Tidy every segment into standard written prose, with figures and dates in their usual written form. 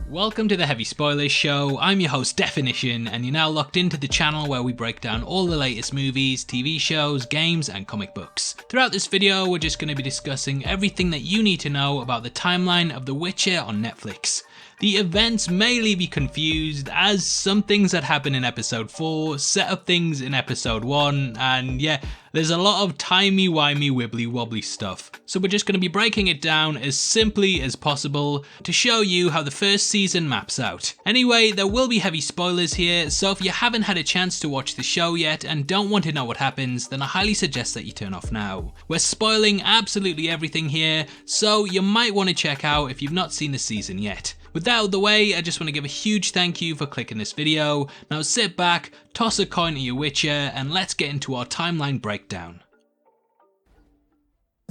Welcome to the Heavy Spoilers Show. I'm your host Definition, and you're now locked into the channel where we break down all the latest movies, TV shows, games and comic books. Throughout this video we're just going to be discussing everything that you need to know about the timeline of The Witcher on Netflix. The events may leave you confused, as some things that happen in episode 4 set up things in episode 1, and yeah, there's a lot of timey wimey wibbly wobbly stuff. So we're just going to be breaking it down as simply as possible to show you how the first season maps out. Anyway, there will be heavy spoilers here, so if you haven't had a chance to watch the show yet and don't want to know what happens, then I highly suggest that you turn off now. We're spoiling absolutely everything here, so you might want to check out if you've not seen the season yet. With that out of the way, I just want to give a huge thank you for clicking this video. Now sit back, toss a coin to your Witcher, and let's get into our timeline breakdown.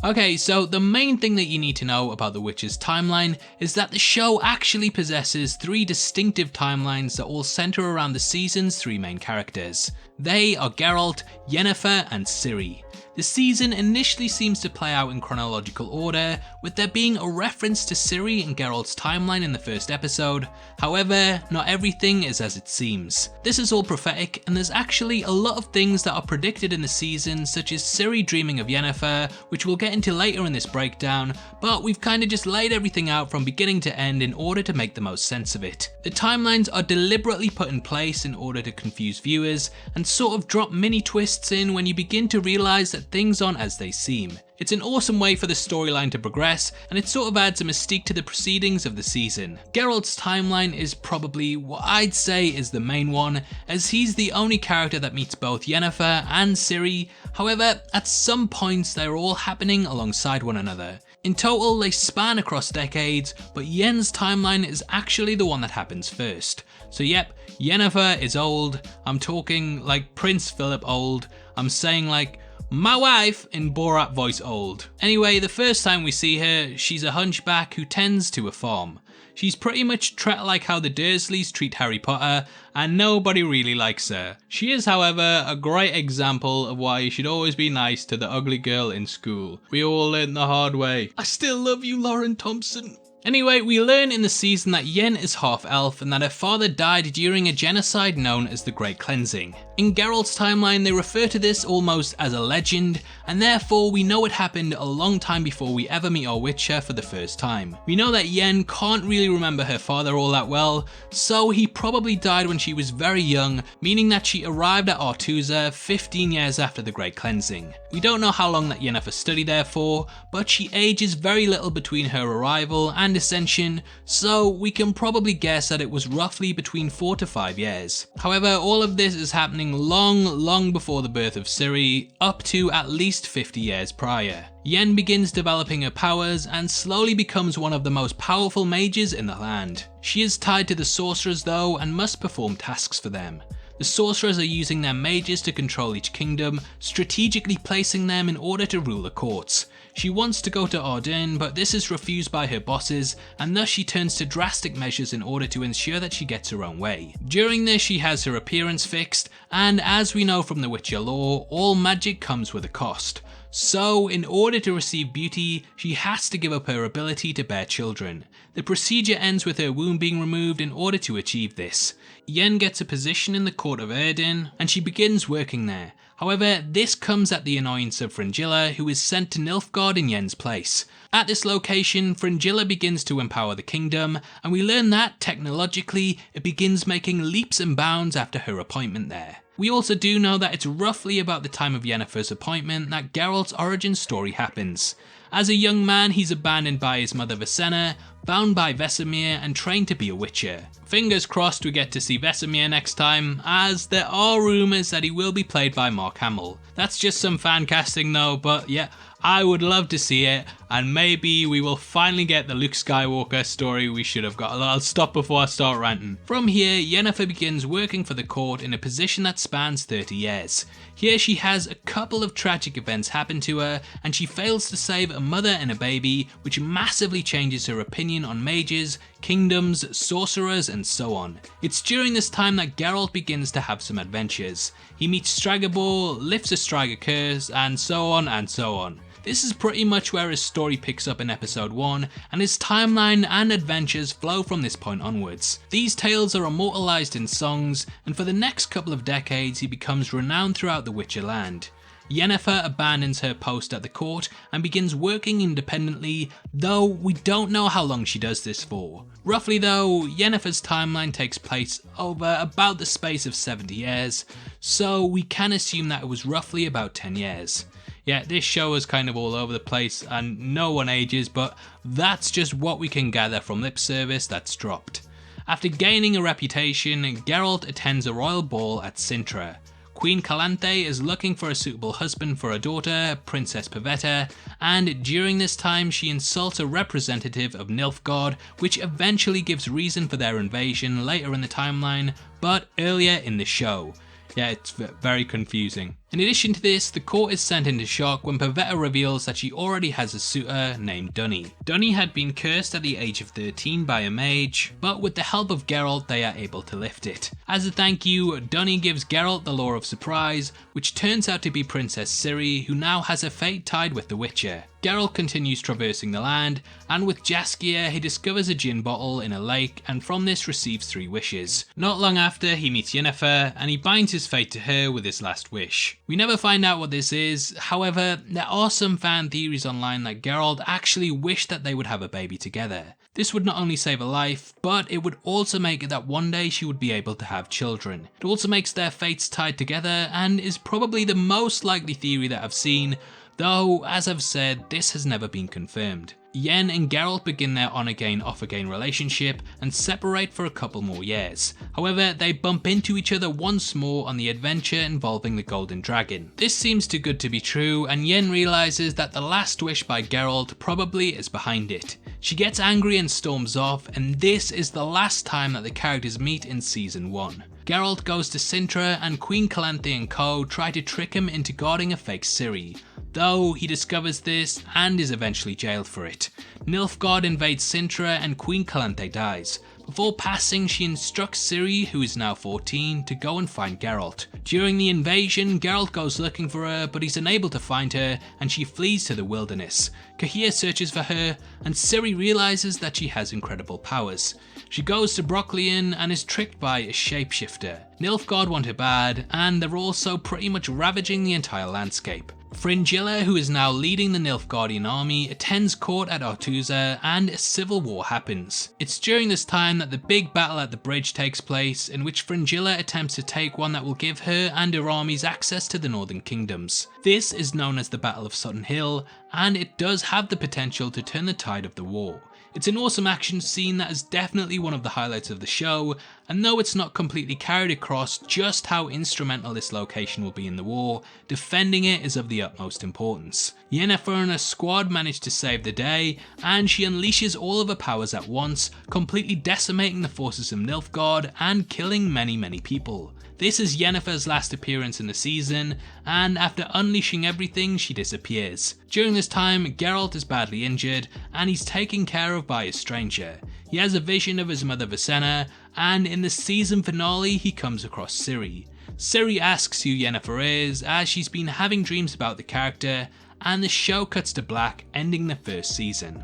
Okay, so the main thing that you need to know about The Witcher's timeline is that the show actually possesses 3 distinctive timelines that all center around the season's 3 main characters. They are Geralt, Yennefer and Ciri. The season initially seems to play out in chronological order, with there being a reference to Ciri and Geralt's timeline in the first episode. However, not everything is as it seems. This is all prophetic, and there's actually a lot of things that are predicted in the season, such as Ciri dreaming of Yennefer, which we'll get into later in this breakdown, but we've kind of just laid everything out from beginning to end in order to make the most sense of it. The timelines are deliberately put in place in order to confuse viewers, and sort of drop mini twists in when you begin to realise that things aren't as they seem. It's an awesome way for the storyline to progress, and it sort of adds a mystique to the proceedings of the season. Geralt's timeline is probably what I'd say is the main one, as he's the only character that meets both Yennefer and Ciri. However, at some points they're all happening alongside one another. In total they span across decades, but Yen's timeline is actually the one that happens first. So yep, Yennefer is old. I'm talking like Prince Philip old. I'm saying like my wife in Borat voice old. Anyway, the first time we see her, she's a hunchback who tends to a farm. She's pretty much treated like how the Dursleys treat Harry Potter, and nobody really likes her. She is, however, a great example of why you should always be nice to the ugly girl in school. We all learned the hard way. I still love you, Lauren Thompson. Anyway, we learn in the season that Yen is half elf and that her father died during a genocide known as the Great Cleansing. In Geralt's timeline they refer to this almost as a legend, and therefore we know it happened a long time before we ever meet our Witcher for the first time. We know that Yen can't really remember her father all that well, so he probably died when she was very young, meaning that she arrived at Artusa 15 years after the Great Cleansing. We don't know how long that Yennefer studied there for, but she ages very little between her arrival and ascension, so we can probably guess that it was roughly between 4 to 5 years. However, all of this is happening long before the birth of Ciri, up to at least 50 years prior. Yen begins developing her powers and slowly becomes one of the most powerful mages in the land. She is tied to the sorcerers though and must perform tasks for them. The sorcerers are using their mages to control each kingdom, strategically placing them in order to rule the courts. She wants to go to Arden, but this is refused by her bosses, and thus she turns to drastic measures in order to ensure that she gets her own way. During this she has her appearance fixed, and as we know from the Witcher lore, all magic comes with a cost. So, in order to receive beauty, she has to give up her ability to bear children. The procedure ends with her womb being removed in order to achieve this. Yen gets a position in the court of Erden, and she begins working there. However, this comes at the annoyance of Fringilla, who is sent to Nilfgaard in Yen's place. At this location, Fringilla begins to empower the kingdom, and we learn that, technologically, it begins making leaps and bounds after her appointment there. We also do know that it's roughly about the time of Yennefer's appointment that Geralt's origin story happens. As a young man, he's abandoned by his mother Vesenna, bound by Vesemir and trained to be a witcher. Fingers crossed we get to see Vesemir next time, as there are rumours that he will be played by Mark Hamill. That's just some fan casting though, but yeah, I would love to see it, and maybe we will finally get the Luke Skywalker story we should have got. I'll stop before I start ranting. From here, Yennefer begins working for the court in a position that spans 30 years. Here she has a couple of tragic events happen to her, and she fails to save a mother and a baby, which massively changes her opinion on mages, kingdoms, sorcerers, and so on. It's during this time that Geralt begins to have some adventures. He meets Stragobor, lifts a Striga curse, and so on and so on. This is pretty much where his story picks up in episode 1, and his timeline and adventures flow from this point onwards. These tales are immortalized in songs, and for the next couple of decades he becomes renowned throughout the Witcher land. Yennefer abandons her post at the court and begins working independently, though we don't know how long she does this for. Roughly though, Yennefer's timeline takes place over about the space of 70 years, so we can assume that it was roughly about 10 years. Yeah, this show is kind of all over the place and no one ages, but that's just what we can gather from lip service that's dropped. After gaining a reputation, Geralt attends a royal ball at Cintra. Queen Calanthe is looking for a suitable husband for her daughter, Princess Pavetta, and during this time she insults a representative of Nilfgaard, which eventually gives reason for their invasion later in the timeline, but earlier in the show. Yeah, it's very confusing. In addition to this, the court is sent into shock when Pavetta reveals that she already has a suitor named Dunny. Dunny had been cursed at the age of 13 by a mage, but with the help of Geralt they are able to lift it. As a thank you, Dunny gives Geralt the Lore of Surprise, which turns out to be Princess Ciri, who now has her fate tied with the Witcher. Geralt continues traversing the land, and with Jaskier he discovers a gin bottle in a lake and from this receives 3 wishes. Not long after he meets Yennefer and he binds his fate to her with his last wish. We never find out what this is, however there are some fan theories online that Geralt actually wished that they would have a baby together. This would not only save a life, but it would also make it that one day she would be able to have children. It also makes their fates tied together and is probably the most likely theory that I've seen, though as I've said, this has never been confirmed. Yen and Geralt begin their on-again off-again relationship and separate for a couple more years. However, they bump into each other once more on the adventure involving the Golden Dragon. This seems too good to be true, and Yen realizes that the last wish by Geralt probably is behind it. She gets angry and storms off, and this is the last time that the characters meet in season 1. Geralt goes to Cintra and Queen Calanthe and co try to trick him into guarding a fake Ciri, though he discovers this and is eventually jailed for it. Nilfgaard invades Cintra and Queen Calanthe dies. Before passing, she instructs Ciri, who is now 14, to go and find Geralt. During the invasion, Geralt goes looking for her, but he's unable to find her and she flees to the wilderness. Kahir searches for her and Ciri realizes that she has incredible powers. She goes to Brocklien and is tricked by a shapeshifter. Nilfgaard want her bad, and they're also pretty much ravaging the entire landscape. Fringilla, who is now leading the Nilfgaardian army, attends court at Artusa and a civil war happens. It's during this time that the big battle at the bridge takes place, in which Fringilla attempts to take one that will give her and her armies access to the northern kingdoms. This is known as the Battle of Sutton Hill, and it does have the potential to turn the tide of the war. It's an awesome action scene that is definitely one of the highlights of the show, and though it's not completely carried across just how instrumental this location will be in the war, defending it is of the utmost importance. Yennefer and her squad manage to save the day, and she unleashes all of her powers at once, completely decimating the forces of Nilfgaard and killing many people. This is Yennefer's last appearance in the season, and after unleashing everything, she disappears. During this time, Geralt is badly injured, and he's taken care of by a stranger. He has a vision of his mother Vicenna, and in the season finale, he comes across Ciri. Ciri asks who Yennefer is, as she's been having dreams about the character, and the show cuts to black, ending the first season.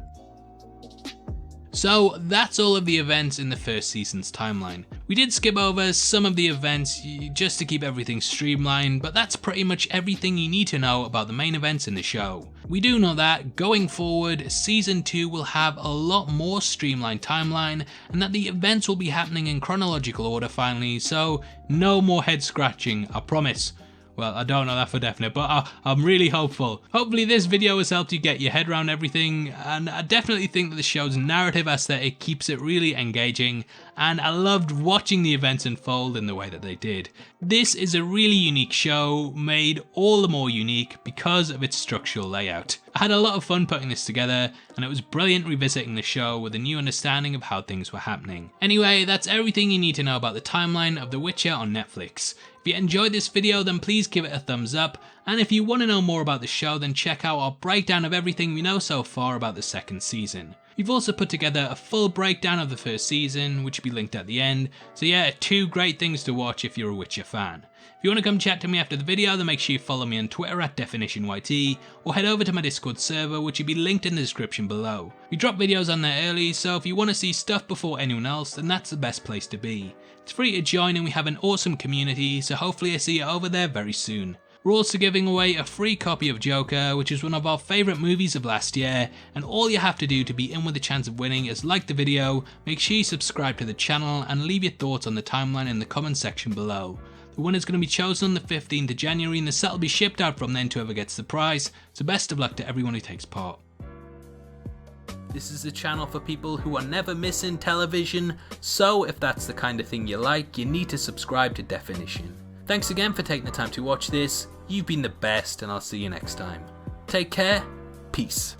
So that's all of the events in the first season's timeline. We did skip over some of the events just to keep everything streamlined, but that's pretty much everything you need to know about the main events in the show. We do know that going forward, season 2 will have a lot more streamlined timeline, and that the events will be happening in chronological order finally, so no more head scratching, I promise. Well, I don't know that for definite, but I'm really hopeful. Hopefully this video has helped you get your head around everything, and I definitely think that the show's narrative aesthetic keeps it really engaging, and I loved watching the events unfold in the way that they did. This is a really unique show, made all the more unique because of its structural layout. I had a lot of fun putting this together, and it was brilliant revisiting the show with a new understanding of how things were happening. Anyway, that's everything you need to know about the timeline of The Witcher on Netflix. If you enjoyed this video, then please give it a thumbs up, and if you want to know more about the show, then check out our breakdown of everything we know so far about the second season. We've also put together a full breakdown of the first season, which will be linked at the end, so yeah, 2 great things to watch if you're a Witcher fan. If you want to come chat to me after the video, then make sure you follow me on Twitter at DefinitionYT, or head over to my Discord server, which will be linked in the description below. We drop videos on there early, so if you want to see stuff before anyone else, then that's the best place to be. It's free to join and we have an awesome community, so hopefully I see you over there very soon. We're also giving away a free copy of Joker, which is one of our favourite movies of last year, and all you have to do to be in with a chance of winning is like the video, make sure you subscribe to the channel, and leave your thoughts on the timeline in the comment section below. The winner is going to be chosen on the 15th of January and the set will be shipped out from then to whoever gets the prize, so best of luck to everyone who takes part. This is a channel for people who are never missing television, so if that's the kind of thing you like, you need to subscribe to Definition. Thanks again for taking the time to watch this, you've been the best and I'll see you next time. Take care, peace.